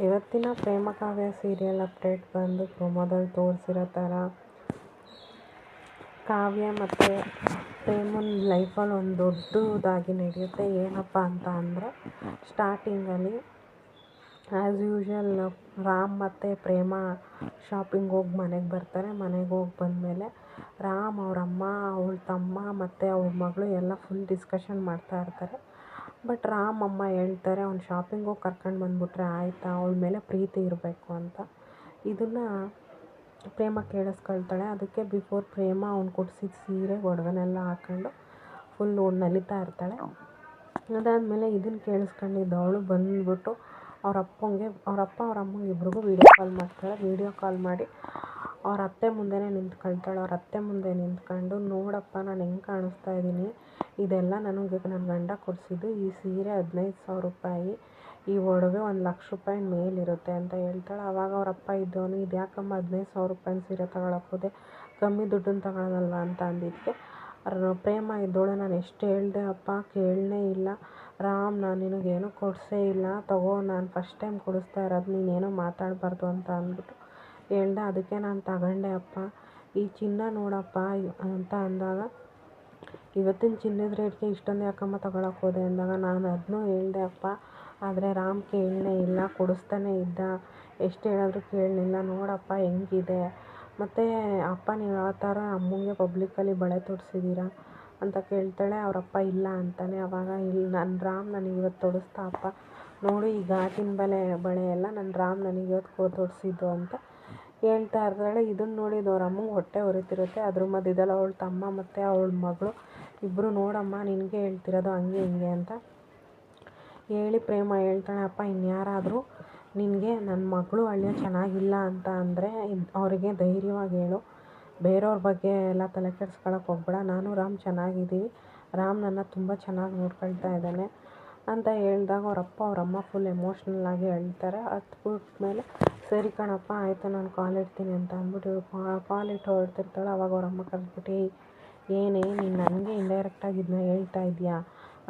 ಇವತ್ತಿನ ಪ್ರೇಮ ಕಾವ್ಯ serial update ಬಂದು ಪ್ರೊಮೋದಲ್ಲಿ ತೋರಿಸಿರೋ ಥರ ಕಾವ್ಯ ಮತ್ತು ಪ್ರೇಮನ ಲೈಫಲ್ಲಿ ಒಂದು ದೊಡ್ಡದಾಗಿ ನಡೆಯುತ್ತೆ. ಏನಪ್ಪ ಅಂತ ಅಂದರೆ ಸ್ಟಾರ್ಟಿಂಗಲ್ಲಿ ಆ್ಯಸ್ ಯೂಶ್ವಲ್ ರಾಮ್ ಮತ್ತು ಪ್ರೇಮ ಶಾಪಿಂಗ್ ಹೋಗಿ ಮನೆಗೆ ಬರ್ತಾರೆ. ಮನೆಗೆ ಹೋಗಿ ಬಂದಮೇಲೆ ರಾಮ್ ಅವರಮ್ಮ ಅವಳ ತಮ್ಮ ಮತ್ತು ಅವ್ಳ ಮಗಳು ಎಲ್ಲ ಫುಲ್ ಡಿಸ್ಕಷನ್ ಮಾಡ್ತಾ ಇರ್ತಾರೆ. ಬಟ್ ರಾಮ್ ಅಮ್ಮ ಹೇಳ್ತಾರೆ ಅವ್ನು ಶಾಪಿಂಗ್ ಹೋಗಿ ಕರ್ಕೊಂಡು ಬಂದುಬಿಟ್ರೆ ಆಯಿತಾ, ಅವಳ ಮೇಲೆ ಪ್ರೀತಿ ಇರಬೇಕು ಅಂತ. ಇದನ್ನು ಪ್ರೇಮ ಕೇಳಿಸ್ಕೊಳ್ತಾಳೆ. ಅದಕ್ಕೆ ಬಿಫೋರ್ ಪ್ರೇಮ ಅವ್ನು ಕೊಡಿಸಿದ ಸೀರೆ ಒಡವೆನೆಲ್ಲ ಹಾಕ್ಕೊಂಡು ಫುಲ್ಲು ನಲಿತಾ ಇರ್ತಾಳೆ. ಅದಾದಮೇಲೆ ಇದನ್ನು ಕೇಳಿಸ್ಕೊಂಡಿದ್ದು ಅವಳು ಬಂದುಬಿಟ್ಟು ಅವರಪ್ಪ ಅವರಮ್ಮಂಗೆ ಇಬ್ರಿಗೂ ವೀಡಿಯೋ ಕಾಲ್ ಮಾಡ್ತಾಳೆ. ವೀಡಿಯೋ ಕಾಲ್ ಮಾಡಿ ಅವ್ರ ಅತ್ತೆ ಮುಂದೆನೇ ನಿಂತ್ಕೊಳ್ತಾಳೆ. ಅವ್ರ ಅತ್ತೆ ಮುಂದೆ ನಿಂತ್ಕೊಂಡು, ನೋಡಪ್ಪ ನಾನು ಹೆಂಗೆ ಕಾಣಿಸ್ತಾ ಇದ್ದೀನಿ, ಇದೆಲ್ಲ ನನಗೆ ನನ್ನ ಗಂಡ ಕೊಡಿಸಿದ್ದು. ಈ ಸೀರೆ 15,000 ರೂಪಾಯಿ, ಈ ಒಡವೆ 1,00,000 ರೂಪಾಯಿ ಮೇಲಿರುತ್ತೆ ಅಂತ ಹೇಳ್ತಾಳೆ. ಆವಾಗ ಅವರಪ್ಪ ಇದ್ದವನು, ಇದು ಯಾಕಮ್ಮ 15,000 ರೂಪಾಯಿ ಸೀರೆ ತಗೊಳಕ್ಕೋದೆ, ಕಮ್ಮಿ ದುಡ್ಡನ್ನು ತಗೊಳ್ಳೋದಲ್ವ ಅಂತ ಅಂದಿದ್ದಕ್ಕೆ ಪ್ರೇಮ ಇದ್ದೋಳು, ನಾನು ಎಷ್ಟು ಹೇಳಿದೆ ಅಪ್ಪ, ಕೇಳಲೇ ಇಲ್ಲ. ರಾಮ್ ನಾನು ನಿನಗೇನು ಕೊಡಿಸೇ ಇಲ್ಲ, ತಗೋ ನಾನು ಫಸ್ಟ್ ಟೈಮ್ ಕೊಡಿಸ್ತಾ ಇರೋದು, ನೀನೇನೋ ಮಾತಾಡಬಾರ್ದು ಅಂತ ಅಂದ್ಬಿಟ್ಟು ಹೇಳ್ದೆ. ಅದಕ್ಕೆ ನಾನು ತಗೊಂಡೆ ಅಪ್ಪ, ಈ ಚಿನ್ನ ನೋಡಪ್ಪ ಅಂತ ಅಂದಾಗ, ಇವತ್ತಿನ ಚಿನ್ನದ ರೇಟ್ಗೆ ಇಷ್ಟೊಂದು ಯಾಕಮ್ಮ ತಗೊಳಕ್ಕೆ ಹೋದೆ ಅಂದಾಗ, ನಾನು ಅದನ್ನೂ ಹೇಳಿದೆ ಅಪ್ಪ, ಆದರೆ ರಾಮ್ ಕೇಳಲೇ ಇಲ್ಲ, ಕೊಡಿಸ್ತಾನೆ ಇದ್ದ, ಎಷ್ಟು ಹೇಳಿದ್ರು ಕೇಳಲಿಲ್ಲ. ನೋಡಪ್ಪ ಹೆಂಗಿದೆ, ಮತ್ತು ಅಪ್ಪ ನೀವು ಯಾವ ಥರ ಅಮ್ಮಂಗೆ ಪಬ್ಲಿಕ್ಕಲ್ಲಿ ಬಳೆ ತೊಡಿಸಿದ್ದೀರಾ ಅಂತ ಕೇಳ್ತಾಳೆ. ಅವರಪ್ಪ ಇಲ್ಲ ಅಂತಾನೆ. ಆವಾಗ ರಾಮ್ ನನಗೆ ಇವತ್ತು ತೊಡಿಸ್ತಾ ಅಪ್ಪ, ನೋಡು ಈ ಗಾಜಿನ ಬಳೆ ಎಲ್ಲ ನನ್ನ ರಾಮ್ ನನಗೆ ಇವತ್ತು ತೊಡಿಸಿದ್ದು ಅಂತ ಹೇಳ್ತಾ ಇರ್ತಾಳೆ. ಇದನ್ನು ನೋಡಿದ್ದು ಅವ್ರ ಅಮ್ಮಂಗೆ ಹೊಟ್ಟೆ ಉರಿತಿರುತ್ತೆ. ಅದ್ರ ಮಧ್ಯದಲ್ಲಿ ಅವಳ ತಮ್ಮ ಮತ್ತು ಅವಳ ಮಗಳು ಇಬ್ಬರು, ನೋಡಮ್ಮ ನಿನಗೆ ಹೇಳ್ತಿರೋದು ಹಂಗೆ ಹಿಂಗೆ ಅಂತ ಹೇಳಿ ಪ್ರೇಮ ಹೇಳ್ತಾಳೆ, ಅಪ್ಪ ಇನ್ಯಾರಾದರೂ ನಿನಗೆ ನನ್ನ ಮಗಳು ಅಳಿಯ ಚೆನ್ನಾಗಿಲ್ಲ ಅಂತ ಅಂದರೆ ಅವರಿಗೆ ಧೈರ್ಯವಾಗಿ ಹೇಳು, ಬೇರೆಯವ್ರ ಬಗ್ಗೆ ಎಲ್ಲ ತಲೆ ಕೆಡ್ಸ್ಕೊಳಕ್ಕೆ ಹೋಗ್ಬೇಡ, ನಾನು ರಾಮ್ ಚೆನ್ನಾಗಿದ್ದೀವಿ, ರಾಮ್ ನನ್ನ ತುಂಬ ಚೆನ್ನಾಗಿ ನೋಡ್ಕೊಳ್ತಾ ಇದ್ದಾನೆ ಅಂತ ಹೇಳಿದಾಗ ಅವರಪ್ಪ ಅವರಮ್ಮ ಫುಲ್ ಎಮೋಷ್ನಲ್ ಆಗಿ ಹೇಳ್ತಾರೆ. ಹತ್ಬಿಟ್ಮೇಲೆ ಸರಿ ಕಣಪ್ಪ ಆಯಿತು ನಾನು ಕಾಲ್ ಇಡ್ತೀನಿ ಅಂತ ಅಂದ್ಬಿಟ್ಟು ಕಾಲ್ ಇಟ್ಟು ಹೊರಡ್ತಿರ್ತಾಳೆ. ಆವಾಗ ಅವರಮ್ಮ ಕರೆದ್ಬಿಟ್ಟು, ಏನೇ ನೀನು ನನಗೆ ಇಂಡೈರೆಕ್ಟಾಗಿ ಇದನ್ನ ಹೇಳ್ತಾ ಇದೆಯಾ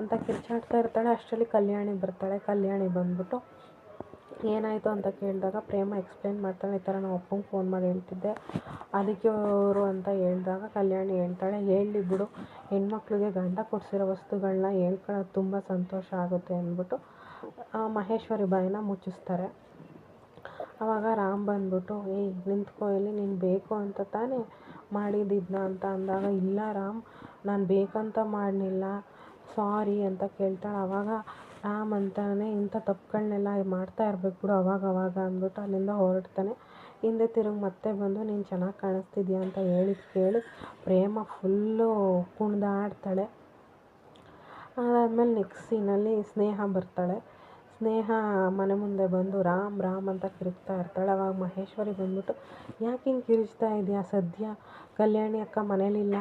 ಅಂತ ಕಿರ್ಚಾಡ್ತಾ ಇರ್ತಾಳೆ. ಅಷ್ಟರಲ್ಲಿ ಕಲ್ಯಾಣಿ ಬರ್ತಾಳೆ. ಕಲ್ಯಾಣಿ ಬಂದ್ಬಿಟ್ಟು ಏನಾಯಿತು ಅಂತ ಕೇಳಿದಾಗ ಪ್ರೇಮ ಎಕ್ಸ್ಪ್ಲೇನ್ ಮಾಡ್ತಾಳೆ, ಈ ಥರ ನಾವು ಅಪ್ಪಂಗೆ ಫೋನ್ ಮಾಡಿ ಹೇಳ್ತಿದ್ದೆ, ಅದಕ್ಕೆ ಅವರು ಅಂತ ಹೇಳಿದಾಗ ಕಲ್ಯಾಣಿ ಹೇಳ್ತಾಳೆ, ಹೇಳಲಿ ಬಿಡು, ಹೆಣ್ಮಕ್ಳಿಗೆ ಗಂಡ ಕೊಡಿಸಿರೋ ವಸ್ತುಗಳನ್ನ ಹೇಳ್ಕೊಳ್ಳೋದು ತುಂಬ ಸಂತೋಷ ಆಗುತ್ತೆ ಅಂದ್ಬಿಟ್ಟು ಮಹೇಶ್ವರಿ ಬಾಯಿನ ಮುಚ್ಚಿಸ್ತಾರೆ. ಆವಾಗ ರಾಮ್ ಬಂದ್ಬಿಟ್ಟು, ಏಯ್ ನಿಂತ್ಕೋ ಇಲ್ಲಿ, ನೀನು ಬೇಕು ಅಂತ ತಾನೇ ಮಾಡಿದ್ದಿದ್ನ ಅಂತ ಅಂದಾಗ, ಇಲ್ಲ ರಾಮ್ ನಾನು ಬೇಕಂತ ಮಾಡಲಿಲ್ಲ, ಸಾರಿ ಅಂತ ಕೇಳ್ತಾಳೆ. ಆವಾಗ ರಾಮ್ ಅಂತಾನೆ, ಇಂಥ ತಪ್ಪುಗಳನ್ನೆಲ್ಲ ಮಾಡ್ತಾ ಇರಬೇಕು ಬಿಡು ಅವಾಗ ಅಂದ್ಬಿಟ್ಟು ಅಲ್ಲಿಂದ ಹೊರಡ್ತಾನೆ. ಹಿಂದೆ ತಿರುಗಿ ಮತ್ತೆ ಬಂದು ನೀನು ಚೆನ್ನಾಗಿ ಕಾಣಿಸ್ತಿದ್ಯಾ ಅಂತ ಕೇಳಿ ಪ್ರೇಮ ಫುಲ್ಲು ಕುಣಿದಾಡ್ತಾಳೆ. ಅದಾದಮೇಲೆ ನೆಕ್ಸ್ಟ್ ಸೀನಲ್ಲಿ ಸ್ನೇಹ ಬರ್ತಾಳೆ. ಸ್ನೇಹ ಮನೆ ಮುಂದೆ ಬಂದು ರಾಮ್ ಅಂತ ಕಿರುಚ್ತಾ ಇರ್ತಾಳೆ. ಅವಾಗ ಮಹೇಶ್ವರಿ ಬಂದ್ಬಿಟ್ಟು, ಯಾಕೆ ಹಿಂಗೆ ಕಿರುಚ್ತಾ ಇದೆಯಾ, ಸದ್ಯ ಕಲ್ಯಾಣಿ ಅಕ್ಕ ಮನೇಲಿಲ್ಲ,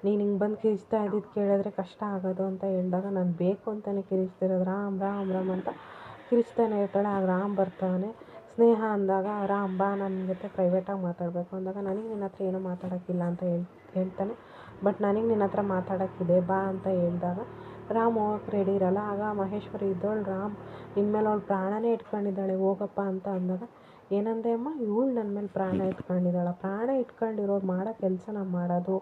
ನೀನು ಹಿಂಗೆ ಬಂದು ಕಿರುಚ್ತಾ ಇದ್ದಿದ್ದು ಕೇಳಿದ್ರೆ ಕಷ್ಟ ಆಗೋದು ಅಂತ ಹೇಳಿದಾಗ, ನಾನು ಬೇಕು ಅಂತಲೇ ಕಿರುಚ್ತಿರೋದು, ರಾಮ್ ಅಂತ ಕಿರುಚ್ತಾನೆ ಇರ್ತಾಳೆ. ಆಗ ರಾಮ್ ಬರ್ತಾನೆ. ಸ್ನೇಹ ಅಂದಾಗ, ರಾಮ್ ಬಾ ನನ್ನ ಜೊತೆ ಪ್ರೈವೇಟಾಗಿ ಮಾತಾಡಬೇಕು ಅಂದಾಗ, ನನಗೆ ನಿನ್ನ ಹತ್ರ ಏನೂ ಮಾತಾಡೋಕ್ಕಿಲ್ಲ ಅಂತ ಹೇಳ್ತಾನೆ. ಬಟ್ ನನಗೆ ನಿನ್ನ ಹತ್ರ ಮಾತಾಡೋಕ್ಕಿದೆ ಬಾ ಅಂತ ಹೇಳಿದಾಗ ರಾಮ್ ಹೋಗಕ್ಕೆ ರೆಡಿ ಇರಲ್ಲ. ಆಗ ಮಹೇಶ್ವರಿ ಇದ್ದವಳು, ರಾಮ್ ನಿನ್ನ ಮೇಲೆ ಅವಳು ಪ್ರಾಣನೇ ಇಟ್ಕೊಂಡಿದ್ದಾಳೆ ಹೋಗಪ್ಪ ಅಂತ ಅಂದಾಗ, ಏನಂದೆ ಅಮ್ಮ, ಇವಳು ನನ್ನ ಮೇಲೆ ಪ್ರಾಣ ಇಟ್ಕೊಂಡಿದ್ದಾಳೆ, ಪ್ರಾಣ ಇಟ್ಕೊಂಡಿರೋರು ಮಾಡೋ ಕೆಲಸನ ಮಾಡೋದು,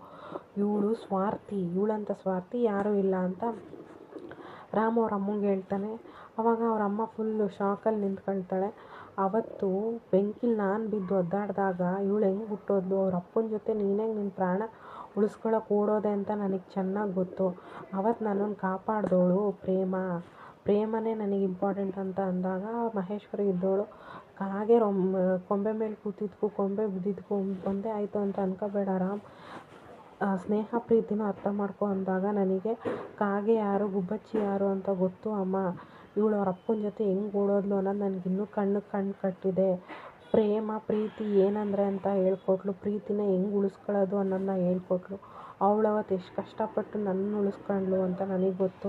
ಇವಳು ಸ್ವಾರ್ಥಿ, ಇವಳಂತ ಸ್ವಾರ್ಥಿ ಯಾರೂ ಇಲ್ಲ ಅಂತ ರಾಮ್ ಅವ್ರ ಅಮ್ಮಂಗೆ ಹೇಳ್ತಾನೆ. ಆವಾಗ ಅವ್ರ ಅಮ್ಮ ಫುಲ್ಲು ಶಾಕಲ್ಲಿ ನಿಂತ್ಕೊಳ್ತಾಳೆ. ಅವತ್ತು ಬೆಂಕಿಲಿ ನಾನು ಬಿದ್ದು ಒದ್ದಾಡಿದಾಗ ಇವಳು ಹೆಂಗೆ ಹುಟ್ಟೋದ್ಲು, ಅವ್ರ ಅಪ್ಪನ ಜೊತೆ ನೀನೇಗೆ ನಿನ್ನ ಪ್ರಾಣ ಉಳಿಸ್ಕೊಳಕ್ಕೆ ಓಡೋದೆ ಅಂತ ನನಗೆ ಚೆನ್ನಾಗಿ ಗೊತ್ತು. ಅವತ್ತು ನನ್ನನ್ನು ಕಾಪಾಡಿದವಳು ಪ್ರೇಮನೇ ನನಗೆ ಇಂಪಾರ್ಟೆಂಟ್ ಅಂತ ಅಂದಾಗ ಮಹೇಶ್ವರಿ ಇದ್ದವಳು, ಕಾಗೆ ಕೊಂಬೆ ಮೇಲೆ ಕೂತಿದ್ಕು ಕೊಂಬೆ ಬಿದ್ದಿದ್ಕು ಒಂದೇ ಆಯಿತು ಅಂತ ಅನ್ಕೋಬೇಡ ರಾಮ್, ಸ್ನೇಹ ಪ್ರೀತಿನೂ ಅರ್ಥ ಮಾಡ್ಕೊ ಅಂದಾಗ, ನನಗೆ ಕಾಗೆ ಯಾರು ಗುಬ್ಬಚ್ಚಿ ಯಾರು ಅಂತ ಗೊತ್ತು ಅಮ್ಮ, ಇವಳು ಅವ್ರ ಅಪ್ಪನ ಜೊತೆ ಹೆಂಗೆ ಓಡೋದ್ಲು ಅನ್ನೋದು ನನಗಿನ್ನೂ ಕಣ್ಣು ಕಟ್ಟಿದೆ. ಪ್ರೀತಿ ಏನಂದರೆ ಅಂತ ಹೇಳ್ಕೊಟ್ಲು, ಪ್ರೀತಿನ ಹೆಂಗೆ ಉಳಿಸ್ಕೊಳ್ಳೋದು ಅನ್ನೋದನ್ನ ಹೇಳ್ಕೊಟ್ಲು. ಅವಳು ಅವತ್ತು ಎಷ್ಟು ಕಷ್ಟಪಟ್ಟು ನನ್ನ ಉಳಿಸ್ಕೊಂಡ್ಲು ಅಂತ ನನಗೆ ಗೊತ್ತು.